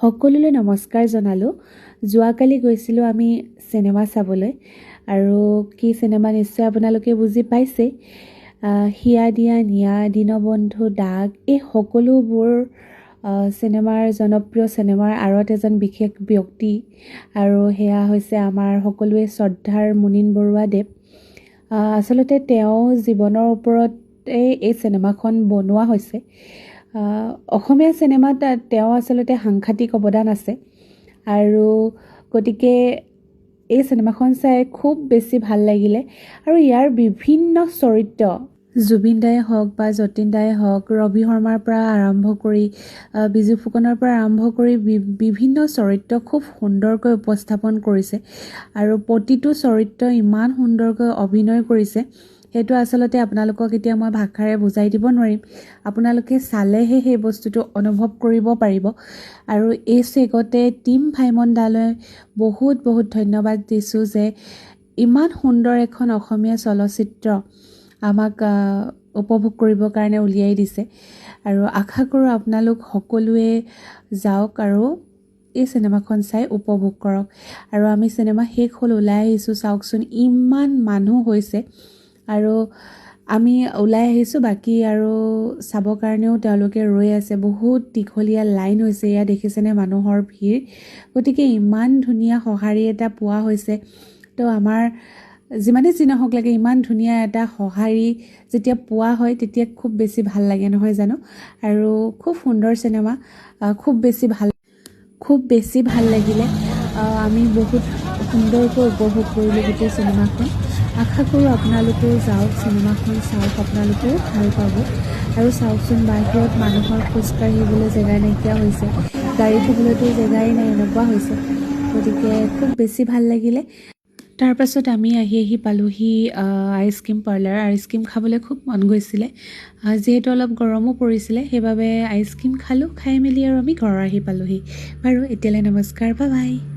সকলোলৈ নমস্কাৰ জনালোঁ। যোৱাকালি গৈছিলোঁ আমি চিনেমা চাবলৈ আৰু কি চিনেমা নিশ্চয় আপোনালোকে বুজি পাইছে। হিয়া দিয়া নিয়া, দীনবন্ধু, দাগ এই সকলোবোৰ চিনেমাৰ জনপ্ৰিয় চিনেমাৰ আঁৰত এজন বিশেষ ব্যক্তি আৰু সেয়া হৈছে আমাৰ সকলোৱে শ্ৰদ্ধাৰ মুনীন বৰুৱাদেৱ। আচলতে তেওঁ জীৱনৰ ওপৰতে এই চিনেমাখন বনোৱা হৈছে। অসমীয়া চিনেমাত তেওঁ আচলতে সাংঘাতিক অৱদান আছে আৰু গতিকে এই চিনেমাখন চাই খুব বেছি ভাল লাগিলে আৰু ইয়াৰ বিভিন্ন চৰিত্ৰ জুবিন দায়ে হওক বা যতীন দায়ে হওক, ৰবি শৰ্মাৰ পৰা আৰম্ভ কৰি বিজু ফুকনৰ পৰা আৰম্ভ কৰি বিভিন্ন চৰিত্ৰ খুব সুন্দৰকৈ উপস্থাপন কৰিছে আৰু প্ৰতিটো চৰিত্ৰ ইমান সুন্দৰকৈ অভিনয় কৰিছে, সেইটো আচলতে আপোনালোকক এতিয়া মই ভাষাৰে বুজাই দিব নোৱাৰিম। আপোনালোকে চালেহে সেই বস্তুটো অনুভৱ কৰিব পাৰিব। আৰু এই চেগতে টিম ভাইমন দালৈ বহুত বহুত ধন্যবাদ দিছোঁ যে ইমান সুন্দৰ এখন অসমীয়া চলচ্চিত্ৰ আমাক উপভোগ কৰিবৰ কাৰণে উলিয়াই দিছে আৰু আশা কৰোঁ আপোনালোক সকলোৱে যাওক আৰু এই চিনেমাখন চাই উপভোগ কৰক। আৰু আমি চিনেমা শেষ হ'ল ওলাই আহিছোঁ, চাওকচোন ইমান মানুহ হৈছে আৰু আমি ওলাই আহিছোঁ, বাকী আৰু চাবৰ কাৰণেও তেওঁলোকে ৰৈ আছে। বহুত দীঘলীয়া লাইন হৈছে, এয়া দেখিছেনে মানুহৰ ভিৰ। গতিকে ইমান ধুনীয়া সঁহাৰি এটা পোৱা হৈছে। তো আমাৰ যিমানে যি নহওক লাগে, ইমান ধুনীয়া এটা সঁহাৰি যেতিয়া পোৱা হয় তেতিয়া খুব বেছি ভাল লাগে, নহয় জানো? আৰু খুব সুন্দৰ চিনেমা, খুব বেছি ভাল লাগিলে। আমি বহুত সুন্দৰকৈ উপভোগ কৰিলোঁ গোটেই চিনেমাখন। আশা কৰোঁ আপোনালোকেও যাওক, চিনেমাখন চাওক, আপোনালোকেও ভাল পাব। আৰু চাওকচোন বাহিৰত মানুহৰ খোজকাঢ়িবলৈ জেগা নাইকিয়া হৈছে, গাড়ী থ'বলৈতো জেগাই নাই, এনেকুৱা হৈছে। গতিকে খুব বেছি ভাল লাগিলে। তাৰপাছত আমি আহি পালোঁহি আইচক্ৰীম পাৰ্লাৰ। আইচক্ৰীম খাবলৈ খুব মন গৈছিলে, যিহেতু অলপ গৰমো পৰিছিলে, সেইবাবে আইচক্ৰীম খালোঁ। খাই মেলি আৰু আমি ঘৰ আহি পালোঁহি। বাৰু এতিয়ালৈ নমস্কাৰ, বাই বাই।